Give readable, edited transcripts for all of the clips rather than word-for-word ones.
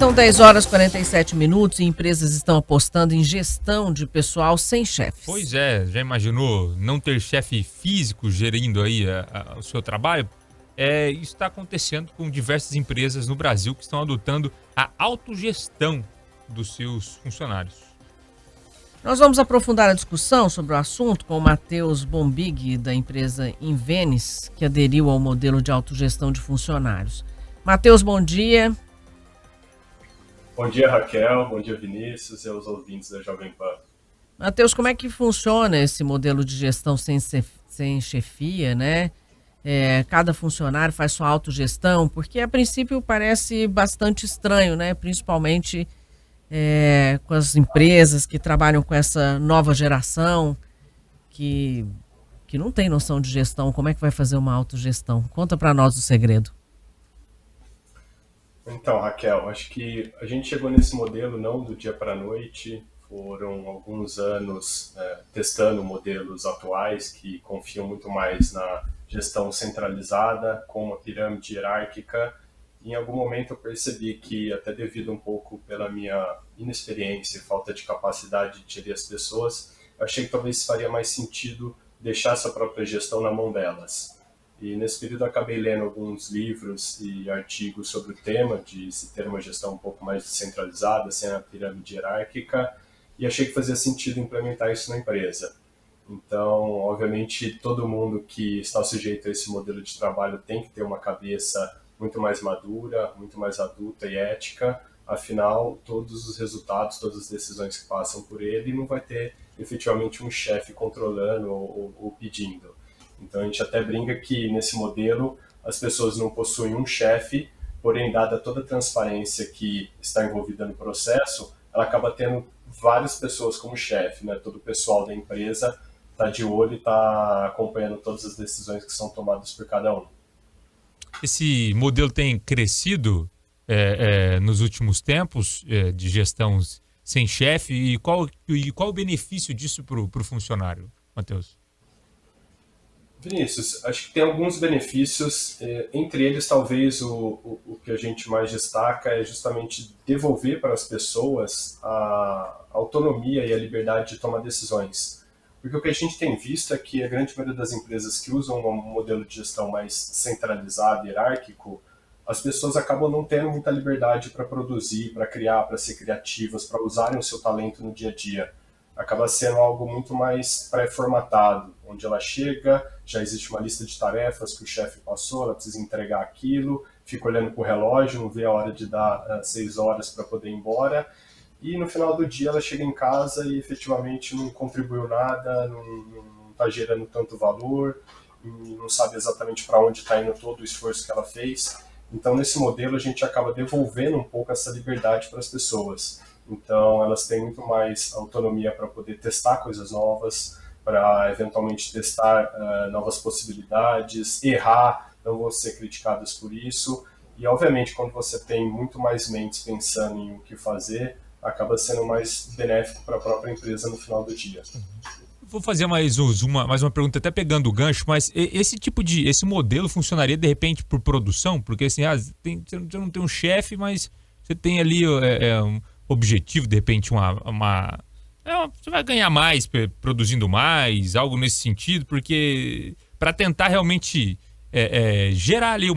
São 10 horas e 47 minutos e empresas estão apostando em gestão de pessoal sem chefes. Pois é, já imaginou não ter chefe físico gerindo aí o seu trabalho? Isso está acontecendo com diversas empresas no Brasil que estão adotando a autogestão dos seus funcionários. Nós vamos aprofundar a discussão sobre o assunto com o Matheus Bombig, da empresa Invenis, que aderiu ao modelo de autogestão de funcionários. Matheus, bom dia. Bom dia, Raquel. Bom dia, Vinícius e aos ouvintes da Jovem Pan. Matheus, como é que funciona esse modelo de gestão sem chefia, né? Cada funcionário faz sua autogestão, porque a princípio parece bastante estranho, né? Principalmente com as empresas que trabalham com essa nova geração, que não tem noção de gestão. Como é que vai fazer uma autogestão? Conta para nós o segredo. Então, Raquel, acho que a gente chegou nesse modelo não do dia para a noite. Foram alguns anos testando modelos atuais que confiam muito mais na gestão centralizada, com uma pirâmide hierárquica. Em algum momento eu percebi que, até devido um pouco pela minha inexperiência e falta de capacidade de gerir as pessoas, eu achei que talvez faria mais sentido deixar essa própria gestão na mão delas. E nesse período eu acabei lendo alguns livros e artigos sobre o tema, de se ter uma gestão um pouco mais descentralizada, sem a pirâmide hierárquica, e achei que fazia sentido implementar isso na empresa. Então, obviamente, todo mundo que está sujeito a esse modelo de trabalho tem que ter uma cabeça muito mais madura, muito mais adulta e ética, afinal, todos os resultados, todas as decisões que passam por ele, não vai ter efetivamente um chefe controlando ou pedindo. Então a gente até brinca que nesse modelo as pessoas não possuem um chefe, porém dada toda a transparência que está envolvida no processo, ela acaba tendo várias pessoas como chefe, né? Todo o pessoal da empresa está de olho e está acompanhando todas as decisões que são tomadas por cada um. Esse modelo tem crescido nos últimos tempos de gestão sem chefe e qual o benefício disso para o funcionário, Matheus? Vinícius, acho que tem alguns benefícios, entre eles talvez o que a gente mais destaca é justamente devolver para as pessoas a autonomia e a liberdade de tomar decisões. Porque o que a gente tem visto é que a grande maioria das empresas que usam um modelo de gestão mais centralizado, hierárquico, as pessoas acabam não tendo muita liberdade para produzir, para criar, para ser criativas, para usarem o seu talento no dia a dia. Acaba sendo algo muito mais pré-formatado, onde ela chega, já existe uma lista de tarefas que o chefe passou, ela precisa entregar aquilo, fica olhando para o relógio, não vê a hora de dar 6 horas para poder ir embora, e no final do dia ela chega em casa e efetivamente não contribuiu nada, não está gerando tanto valor, não sabe exatamente para onde está indo todo o esforço que ela fez. Então, nesse modelo, a gente acaba devolvendo um pouco essa liberdade para as pessoas. Então, elas têm muito mais autonomia para poder testar coisas novas, para eventualmente testar novas possibilidades, errar, não vão ser criticadas por isso. E, obviamente, quando você tem muito mais mentes pensando em o que fazer, acaba sendo mais benéfico para a própria empresa no final do dia. Vou fazer mais uma pergunta, até pegando o gancho, mas esse modelo funcionaria de repente por produção? Porque assim, você não tem um chefe, mas você tem ali um objetivo, de repente você vai ganhar mais produzindo mais, algo nesse sentido, porque para tentar realmente gerar ali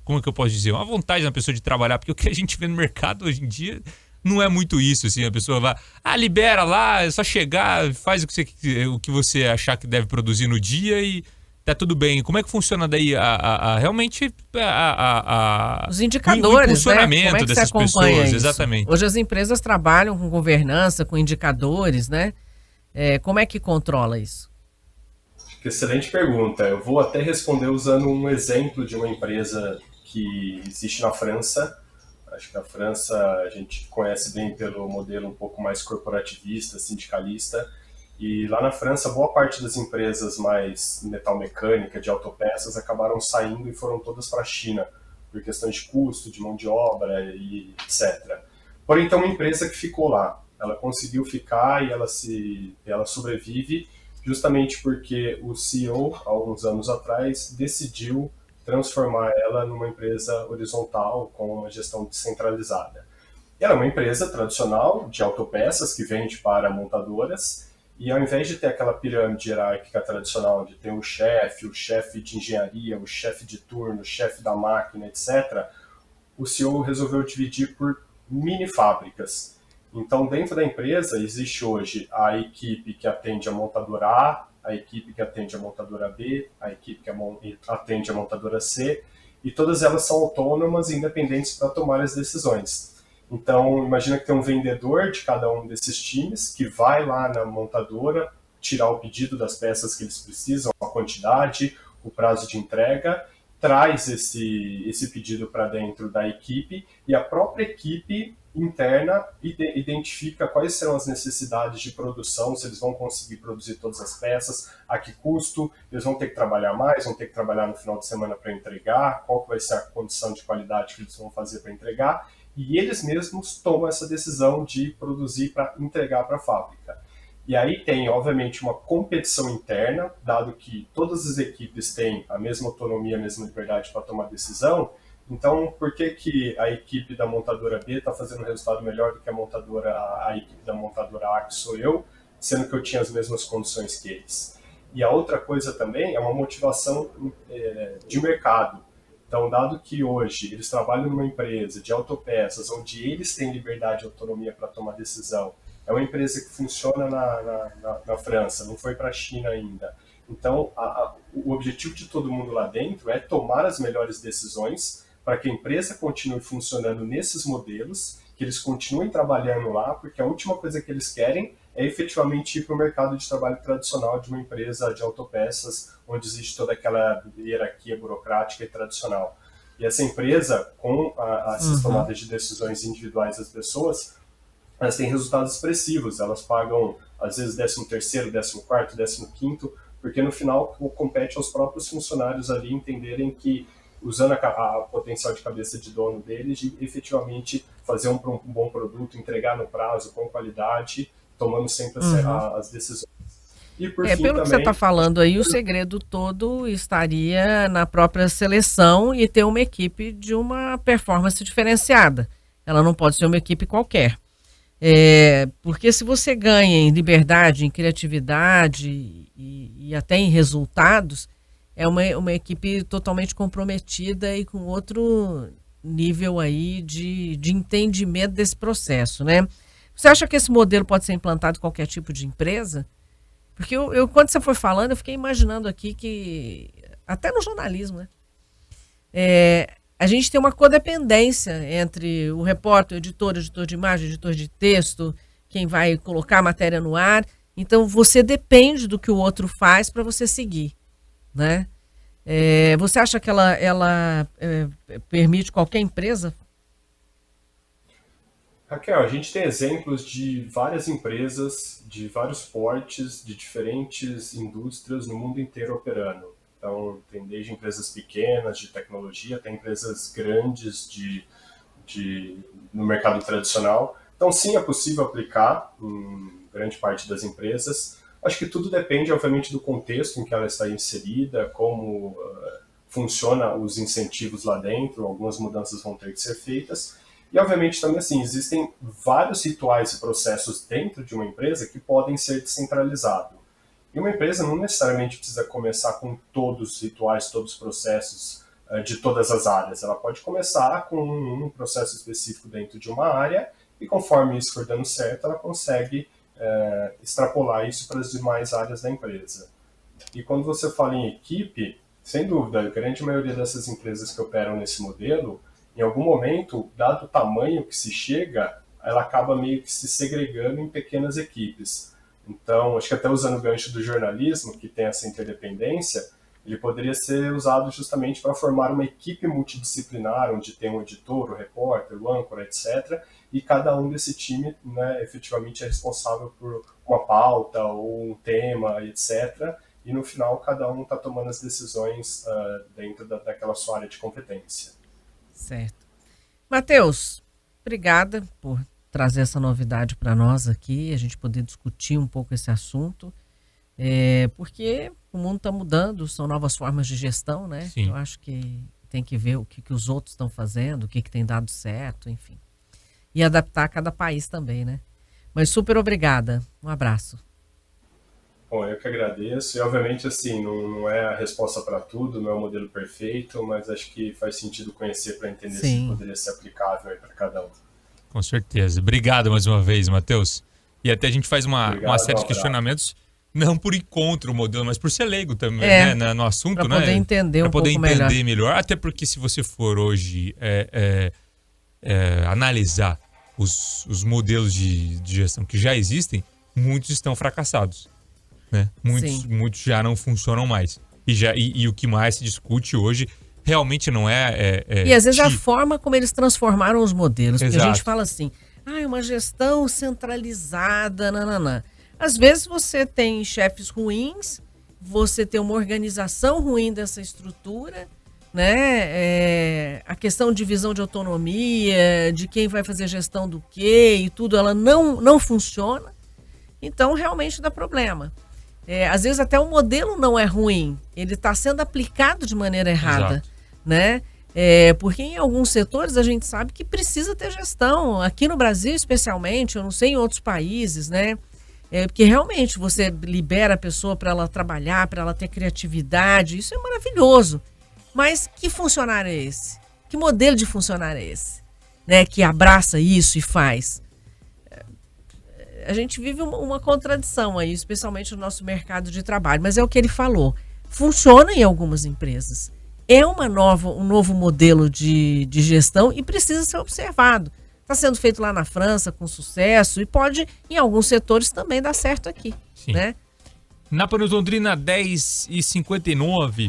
como é que eu posso dizer, uma vontade na pessoa de trabalhar, porque o que a gente vê no mercado hoje em dia não é muito isso, assim, a pessoa vai, libera lá, é só chegar, faz o que você achar que deve produzir no dia e tá tudo bem. Como é que funciona daí realmente os indicadores, o impulsionamento, né? Como é que dessas você acompanha pessoas? isso? Exatamente. Hoje as empresas trabalham com governança, com indicadores, né? Como é que controla isso? Excelente pergunta. Eu vou até responder usando um exemplo de uma empresa que existe na França. Acho que a França a gente conhece bem pelo modelo um pouco mais corporativista, sindicalista. E lá na França, boa parte das empresas mais metalmecânica, de autopeças, acabaram saindo e foram todas para a China, por questões de custo, de mão de obra e etc. Porém, então, uma empresa que ficou lá, ela conseguiu ficar e ela sobrevive justamente porque o CEO, há alguns anos atrás, decidiu transformar ela numa empresa horizontal com uma gestão descentralizada. Ela é uma empresa tradicional de autopeças que vende para montadoras, e ao invés de ter aquela pirâmide hierárquica tradicional, de ter o chefe de engenharia, o chefe de turno, o chefe da máquina, etc., o CEO resolveu dividir por mini fábricas. Então, dentro da empresa, existe hoje a equipe que atende a montadora a equipe que atende a montadora B, a equipe que atende a montadora C, e todas elas são autônomas e independentes para tomar as decisões. Então, imagina que tem um vendedor de cada um desses times que vai lá na montadora tirar o pedido das peças que eles precisam, a quantidade, o prazo de entrega, traz esse pedido para dentro da equipe e a própria equipe interna identifica quais serão as necessidades de produção, se eles vão conseguir produzir todas as peças, a que custo, eles vão ter que trabalhar mais, vão ter que trabalhar no final de semana para entregar, qual vai ser a condição de qualidade que eles vão fazer para entregar, e eles mesmos tomam essa decisão de produzir para entregar para a fábrica. E aí tem, obviamente, uma competição interna, dado que todas as equipes têm a mesma autonomia, a mesma liberdade para tomar decisão. Então, por que a equipe da montadora B está fazendo um resultado melhor do que a equipe da montadora A, que sou eu, sendo que eu tinha as mesmas condições que eles? E a outra coisa também é uma motivação de mercado. Então, dado que hoje eles trabalham numa empresa de autopeças, onde eles têm liberdade e autonomia para tomar decisão, é uma empresa que funciona na França, não foi para a China ainda. Então, o objetivo de todo mundo lá dentro é tomar as melhores decisões para que a empresa continue funcionando nesses modelos, que eles continuem trabalhando lá, porque a última coisa que eles querem é efetivamente ir para o mercado de trabalho tradicional de uma empresa de autopeças, onde existe toda aquela hierarquia burocrática e tradicional. E essa empresa, com essas tomadas de decisões individuais das pessoas, elas têm resultados expressivos, elas pagam, às vezes, 13º, 14º, 15º, porque no final compete aos próprios funcionários ali entenderem que, usando a potencial de cabeça de dono deles, de efetivamente fazer um bom produto, entregar no prazo, com qualidade, tomando sempre as decisões. E por fim, pelo que você está falando aí, o segredo todo estaria na própria seleção e ter uma equipe de uma performance diferenciada. Ela não pode ser uma equipe qualquer. Porque se você ganha em liberdade, em criatividade e até em resultados, é uma equipe totalmente comprometida e com outro nível aí de entendimento desse processo, né? Você acha que esse modelo pode ser implantado em qualquer tipo de empresa? Porque quando você foi falando, eu fiquei imaginando aqui que, até no jornalismo, né? A gente tem uma codependência entre o repórter, o editor de imagem, editor de texto, quem vai colocar a matéria no ar. Então, você depende do que o outro faz para você seguir, né? Você acha que ela permite qualquer empresa? Raquel, a gente tem exemplos de várias empresas, de vários portes, de diferentes indústrias no mundo inteiro operando. Então, tem desde empresas pequenas de tecnologia, tem empresas grandes no mercado tradicional. Então, sim, é possível aplicar em grande parte das empresas. Acho que tudo depende, obviamente, do contexto em que ela está inserida, como funcionam os incentivos lá dentro, algumas mudanças vão ter que ser feitas. E, obviamente, também assim, existem vários rituais e processos dentro de uma empresa que podem ser descentralizados. E uma empresa não necessariamente precisa começar com todos os rituais, todos os processos de todas as áreas. Ela pode começar com um processo específico dentro de uma área e, conforme isso for dando certo, ela consegue extrapolar isso para as demais áreas da empresa. E quando você fala em equipe, sem dúvida, a grande maioria dessas empresas que operam nesse modelo, em algum momento, dado o tamanho que se chega, ela acaba meio que se segregando em pequenas equipes. Então, acho que até usando o gancho do jornalismo, que tem essa interdependência, ele poderia ser usado justamente para formar uma equipe multidisciplinar, onde tem um editor, o repórter, o âncora, etc. E cada um desse time, né, efetivamente é responsável por uma pauta ou um tema, etc. E no final, cada um está tomando as decisões dentro daquela sua área de competência. Certo. Matheus, obrigada por trazer essa novidade para nós aqui, a gente poder discutir um pouco esse assunto, porque o mundo está mudando, são novas formas de gestão, né? Sim. Eu acho que tem que ver o que os outros estão fazendo, o que tem dado certo, enfim. e adaptar a cada país também, né? Mas super obrigada. Um abraço. Bom, eu que agradeço. E, obviamente, assim, não é a resposta para tudo, não é o modelo perfeito, mas acho que faz sentido conhecer para entender se poderia ser aplicável para cada um. Com certeza. Obrigado mais uma vez, Matheus. E até a gente faz uma série de questionamentos, não por encontro o modelo, mas por ser leigo também, né, no assunto, pra poder entender um pouco melhor. Até porque se você for hoje analisar os modelos de gestão que já existem, muitos estão fracassados. Né? Muitos já não funcionam mais. E o que mais se discute hoje realmente não e às vezes a forma como eles transformaram os modelos. Porque Exato. a gente fala assim, é uma gestão centralizada, nananã. Às vezes você tem chefes ruins, você tem uma organização ruim dessa estrutura, né? A questão de divisão de autonomia, de quem vai fazer gestão do quê e tudo, ela não funciona. Então realmente dá problema. Às vezes até o modelo não é ruim, ele está sendo aplicado de maneira errada. Exato. Né? Porque em alguns setores a gente sabe que precisa ter gestão. Aqui no Brasil, especialmente, eu não sei em outros países, né? Porque realmente você libera a pessoa para ela trabalhar, para ela ter criatividade, isso é maravilhoso. Mas que funcionário é esse? Que modelo de funcionário é esse? Né? Que abraça isso e faz? A gente vive uma contradição aí, especialmente no nosso mercado de trabalho, mas é o que ele falou. Funciona em algumas empresas. É um novo modelo de gestão e precisa ser observado. Está sendo feito lá na França com sucesso e pode, em alguns setores, também dar certo aqui. Sim. Né? Na Panos Londrina, 10h59.